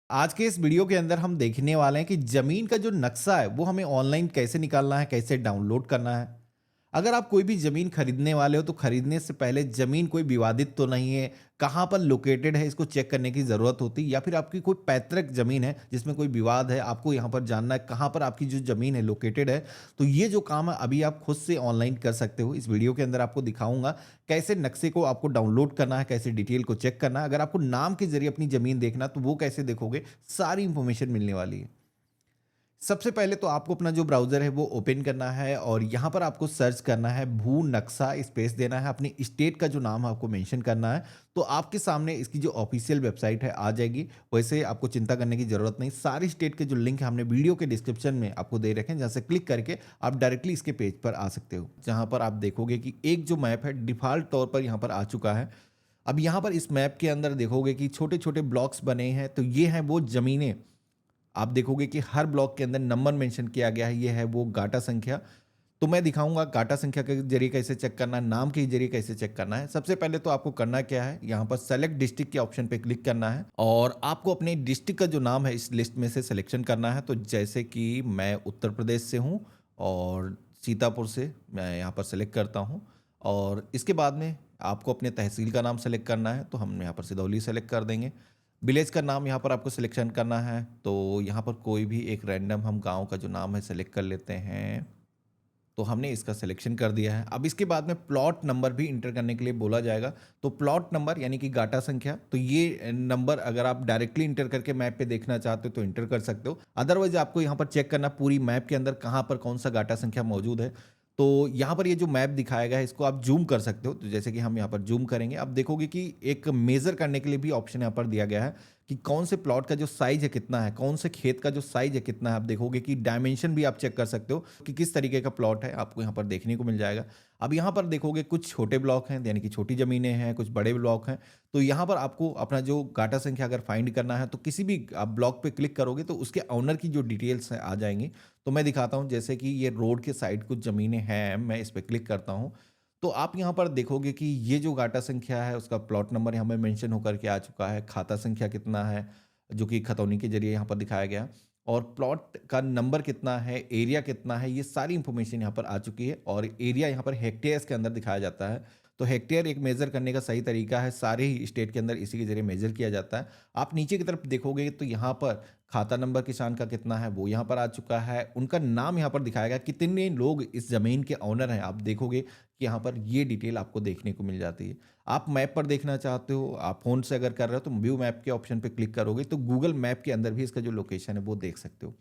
आज के इस वीडियो के अंदर हम देखने वाले हैं कि ज़मीन का जो नक्शा है, वो हमें ऑनलाइन कैसे निकालना है, कैसे डाउनलोड करना है। अगर आप कोई भी ज़मीन खरीदने वाले हो, तो खरीदने से पहले ज़मीन कोई विवादित तो नहीं है, कहाँ पर लोकेटेड है, इसको चेक करने की ज़रूरत होती है या फिर आपकी कोई पैतृक ज़मीन है, जिसमें कोई विवाद है, आपको यहाँ पर जानना है कहाँ पर आपकी जो ज़मीन है लोकेटेड है। तो ये जो काम है अभी आप खुद से ऑनलाइन कर सकते हो। इस वीडियो के अंदर आपको दिखाऊँगा कैसे नक्शे को आपको डाउनलोड करना है, कैसे डिटेल को चेक करना है। अगर आपको नाम के ज़रिए अपनी ज़मीन देखना है, तो वो कैसे देखोगे, सारी इन्फॉर्मेशन मिलने वाली है। सबसे पहले तो आपको अपना जो ब्राउज़र है वो ओपन करना है और यहाँ पर आपको सर्च करना है भू नक्शा स्पेस देना है, अपनी स्टेट का जो नाम है आपको मेंशन करना है। तो आपके सामने इसकी जो ऑफ़िशियल वेबसाइट है आ जाएगी। वैसे आपको चिंता करने की ज़रूरत नहीं, सारी स्टेट के जो लिंक हमने वीडियो के डिस्क्रिप्शन में आपको दे रखे हैं, जहाँ से क्लिक करके आप डायरेक्टली इसके पेज पर आ सकते हो। जहाँ पर आप देखोगे कि एक जो मैप है डिफ़ॉल्ट तौर पर यहाँ पर आ चुका है। अब यहाँ पर इस मैप के अंदर देखोगे कि छोटे-छोटे ब्लॉक्स बने हैं, तो ये हैं वो ज़मीनें। आप देखोगे कि हर ब्लॉक के अंदर नंबर मेंशन किया गया है, ये है वो गाटा संख्या। तो मैं दिखाऊँगा गाटा संख्या के ज़रिए कैसे चेक करना है, नाम के ज़रिए कैसे चेक करना है। सबसे पहले तो आपको करना क्या है, यहाँ पर सेलेक्ट डिस्ट्रिक्ट के ऑप्शन पे क्लिक करना है और आपको अपने डिस्ट्रिक्ट का जो नाम है इस लिस्ट में से सिलेक्शन करना है। तो जैसे कि मैं उत्तर प्रदेश से हूँ और सीतापुर से मैं यहाँ पर सेलेक्ट करता हूँ और इसके बाद में आपको अपने तहसील का नाम सेलेक्ट करना है, तो हम यहाँ पर सिदौली सेलेक्ट कर देंगे। विलेज का नाम यहाँ पर आपको सिलेक्शन करना है, तो यहाँ पर कोई भी एक रैंडम हम गाँव का जो नाम है सेलेक्ट कर लेते हैं। तो हमने इसका सिलेक्शन कर दिया है। अब इसके बाद में प्लॉट नंबर भी इंटर करने के लिए बोला जाएगा। तो प्लॉट नंबर यानी कि गाटा संख्या, तो ये नंबर अगर आप डायरेक्टली इंटर करके मैप पे देखना चाहते हो तो इंटर कर सकते हो। अदरवाइज़ आपको यहाँ पर चेक करना पूरी मैप के अंदर कहाँ पर कौन-सा गाटा संख्या मौजूद है। तो यहाँ पर ये जो मैप दिखाया गया है इसको आप ज़ूम कर सकते हो। तो जैसे कि हम यहाँ पर ज़ूम करेंगे, अब देखोगे कि एक मेज़र करने के लिए भी ऑप्शन यहाँ पर दिया गया है कि कौन से प्लॉट का जो साइज़ है कितना है, कौन से खेत का जो साइज़ है कितना है। आप देखोगे कि डायमेंशन भी आप चेक कर सकते हो कि किस तरीके का प्लॉट है, आपको यहाँ पर देखने को मिल जाएगा। अब यहाँ पर देखोगे कुछ छोटे ब्लॉक हैं, यानी कि छोटी ज़मीनें हैं, कुछ बड़े ब्लॉक हैं। तो यहाँ पर आपको अपना जो गाटा संख्या अगर फाइंड करना है, तो किसी भी आप ब्लॉक पे क्लिक करोगे तो उसके ओनर की जो डिटेल्स हैं आ जाएँगी। तो मैं दिखाता हूँ, जैसे कि ये रोड के साइड कुछ ज़मीनें हैं, मैं इस पे क्लिक करता हूँ। तो आप यहाँ पर देखोगे कि ये जो गाटा संख्या है उसका प्लॉट नंबर यहाँ पे मेंशन होकर के आ चुका है, खाता संख्या कितना है, जो कि खतौनी के ज़रिए यहाँ पर दिखाया गया और प्लॉट का नंबर कितना है, एरिया कितना है, ये सारी इन्फॉर्मेशन यहाँ पर आ चुकी है और एरिया यहाँ पर हेक्टेयर्स के अंदर दिखाया जाता है। तो हेक्टेयर एक मेज़र करने का सही तरीका है, सारे ही स्टेट के अंदर इसी के ज़रिए मेज़र किया जाता है। आप नीचे की तरफ देखोगे तो यहाँ पर खाता नंबर किसान का कितना है वो यहाँ पर आ चुका है, उनका नाम यहाँ पर दिखाया गया, कितने लोग इस ज़मीन के ओनर हैं। आप देखोगे कि यहाँ पर ये डिटेल आपको देखने को मिल जाती है। आप मैप पर देखना चाहते हो, आप फ़ोन से अगर कर रहे हो तो व्यू मैप के ऑप्शन पे क्लिक करोगे तो गूगल मैप के अंदर भी इसका जो लोकेशन है वो देख सकते हो।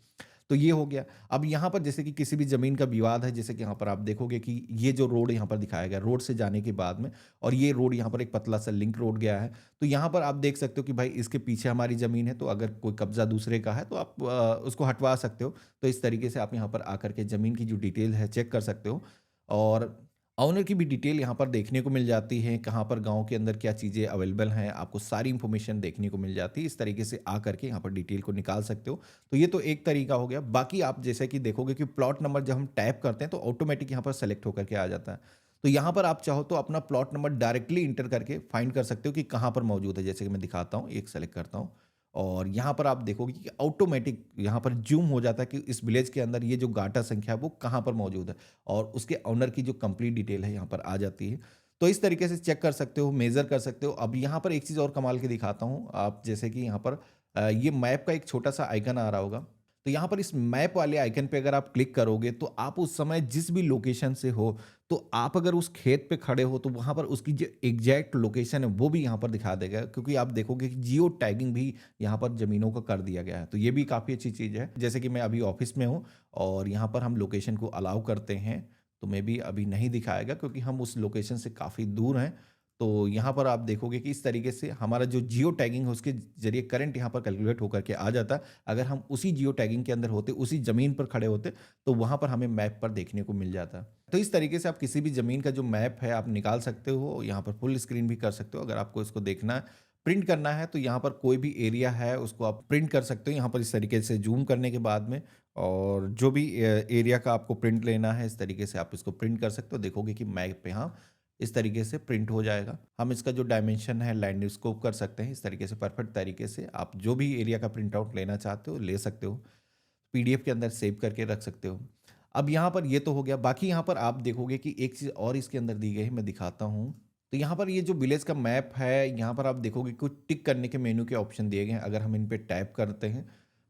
तो ये हो गया। अब यहाँ पर जैसे कि किसी भी ज़मीन का विवाद है, जैसे कि यहाँ पर आप देखोगे कि ये जो रोड यहाँ पर दिखाया गया, रोड से जाने के बाद में और ये रोड यहाँ पर एक पतला-सा लिंक रोड गया है। तो यहाँ पर आप देख सकते हो कि भाई इसके पीछे हमारी ज़मीन है, तो अगर कोई कब्ज़ा दूसरे का है तो आप उसको हटवा सकते हो। तो इस तरीके से आप यहाँ पर आकर के ज़मीन की जो डिटेल है चेक कर सकते हो और ओनर की भी डिटेल यहाँ पर देखने को मिल जाती है, कहाँ पर गाँव के अंदर क्या चीज़ें अवेलेबल हैं, आपको सारी इन्फॉर्मेशन देखने को मिल जाती है। इस तरीके से आकर के यहाँ पर डिटेल को निकाल सकते हो। तो ये तो एक तरीका हो गया। बाकी आप जैसे कि देखोगे कि प्लॉट नंबर जब हम टैप करते हैं तो ऑटोमेटिक यहाँ पर सेलेक्ट होकर के आ जाता है। तो यहाँ पर आप चाहो तो अपना प्लॉट नंबर डायरेक्टली इंटर करके फाइंड कर सकते हो कि कहाँ पर मौजूद है। जैसे कि मैं दिखाता हूँ, एक सेलेक्ट करता हूँ और यहाँ पर आप देखोगे कि ऑटोमेटिक यहाँ पर ज़ूम हो जाता है कि इस विलेज के अंदर ये जो गाटा संख्या है वो कहाँ पर मौजूद है और उसके ओनर की जो कंप्लीट डिटेल है यहाँ पर आ जाती है। तो इस तरीके से चेक कर सकते हो, मेज़र कर सकते हो। अब यहाँ पर एक चीज़ और कमाल के दिखाता हूँ। आप जैसे कि यहाँ पर ये मैप का एक छोटा-सा आइकन आ रहा होगा। तो यहाँ पर इस मैप वाले आइकन पे अगर आप क्लिक करोगे तो आप उस समय जिस भी लोकेशन से हो, तो आप अगर उस खेत पे खड़े हो तो वहाँ पर उसकी जो एग्ज़ैक्ट लोकेशन है वो भी यहाँ पर दिखा देगा, क्योंकि आप देखोगे कि जियो टैगिंग भी यहाँ पर ज़मीनों का कर दिया गया है। तो ये भी काफ़ी अच्छी चीज़ है। जैसे कि मैं अभी ऑफ़िस में हूँ और यहाँ पर हम लोकेशन को अलाउ करते हैं, तो मेबी अभी नहीं दिखाएगा क्योंकि हम उस लोकेशन से काफ़ी दूर हैं। तो यहाँ पर आप देखोगे कि इस तरीके से हमारा जो जियो टैगिंग है उसके ज़रिए करंट यहाँ पर कैलकुलेट होकर के आ जाता है। अगर हम उसी जियो टैगिंग के अंदर होते, उसी ज़मीन पर खड़े होते, तो वहाँ पर हमें मैप पर देखने को मिल जाता। तो इस तरीके से आप किसी भी ज़मीन का जो मैप है आप निकाल सकते हो, यहाँ पर फुल स्क्रीन भी कर सकते हो। अगर आपको इसको देखना है, प्रिंट करना है तो यहाँ पर कोई भी एरिया है उसको आप प्रिंट कर सकते हो। यहाँ पर इस तरीके से ज़ूम करने के बाद में और जो भी एरिया का आपको प्रिंट लेना है, इस तरीके से आप इसको प्रिंट कर सकते हो। देखोगे कि मैप यहाँ इस तरीके से प्रिंट हो जाएगा। हम इसका जो डायमेंशन है लैंडस्केप कर सकते हैं इस तरीके से, परफेक्ट तरीके से आप जो भी एरिया का प्रिंट आउट लेना चाहते हो ले सकते हो, पीडीएफ के अंदर सेव करके रख सकते हो। अब यहाँ पर ये तो हो गया, बाकी यहाँ पर आप देखोगे कि एक चीज़ और इसके अंदर दी गई है, मैं दिखाता हूँ। तो यहाँ पर ये जो विलेज का मैप है, यहाँ पर आप देखोगे कुछ टिक करने के मेनू के ऑप्शन दिए गए हैं। अगर हम इन पे टैप करते हैं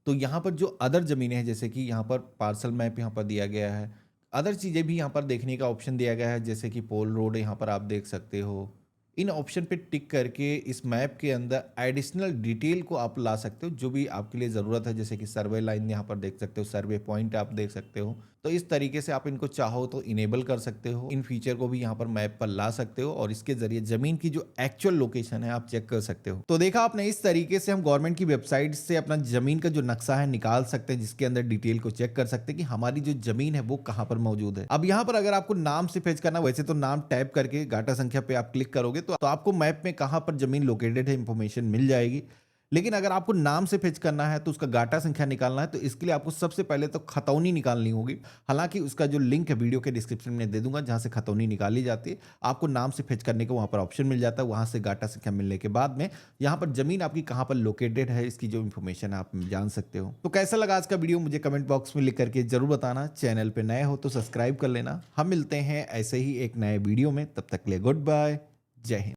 तो यहाँ पर जो अदर ज़मीनें हैं, जैसे कि यहाँ पर पार्सल मैप यहाँ पर दिया गया है, अदर चीज़ें भी यहाँ पर देखने का ऑप्शन दिया गया है, जैसे कि पोल रोड यहाँ पर आप देख सकते हो। इन ऑप्शन पे टिक करके इस मैप के अंदर एडिशनल डिटेल को आप ला सकते हो जो भी आपके लिए ज़रूरत है, जैसे कि सर्वे लाइन यहाँ पर देख सकते हो, सर्वे पॉइंट आप देख सकते हो। तो इस तरीके से आप इनको चाहो तो इनेबल कर सकते हो, इन फीचर को भी यहाँ पर मैप पर ला सकते हो और इसके जरिए ज़मीन की जो एक्चुअल लोकेशन है आप चेक कर सकते हो। तो देखा आपने, इस तरीके से हम गवर्नमेंट की वेबसाइट से अपना ज़मीन का जो नक्शा है निकाल सकते हैं, जिसके अंदर डिटेल को चेक कर सकते हैं कि हमारी जो ज़मीन है वो कहाँ पर मौजूद है। अब यहाँ पर अगर आपको नाम से फेच करना, वैसे तो नाम टैप करके गाटा संख्या पे आप क्लिक करोगे तो आपको मैप में कहाँ पर ज़मीन लोकेटेड है इंफॉर्मेशन मिल जाएगी। लेकिन अगर आपको नाम से फेच करना है तो उसका गाटा संख्या निकालना है, तो इसके लिए आपको सबसे पहले तो खतौनी निकालनी होगी। हालांकि उसका जो लिंक है वीडियो के डिस्क्रिप्शन में दे दूंगा, जहां से खतौनी निकाली जाती है। आपको नाम से फेच करने को वहां पर ऑप्शन मिल जाता है, वहां से गाटा संख्या मिलने के बाद में यहाँ पर जमीन आपकी कहाँ पर लोकेटेड है इसकी जो इन्फॉर्मेशन है आप जान सकते हो। तो कैसा लगा आज का वीडियो मुझे कमेंट बॉक्स में लिख करके जरूर बताना। चैनल पर नए हो तो सब्सक्राइब कर लेना। हम मिलते हैं ऐसे ही एक नए वीडियो में, तब तक के लिए गुड बाय, जय हिंद।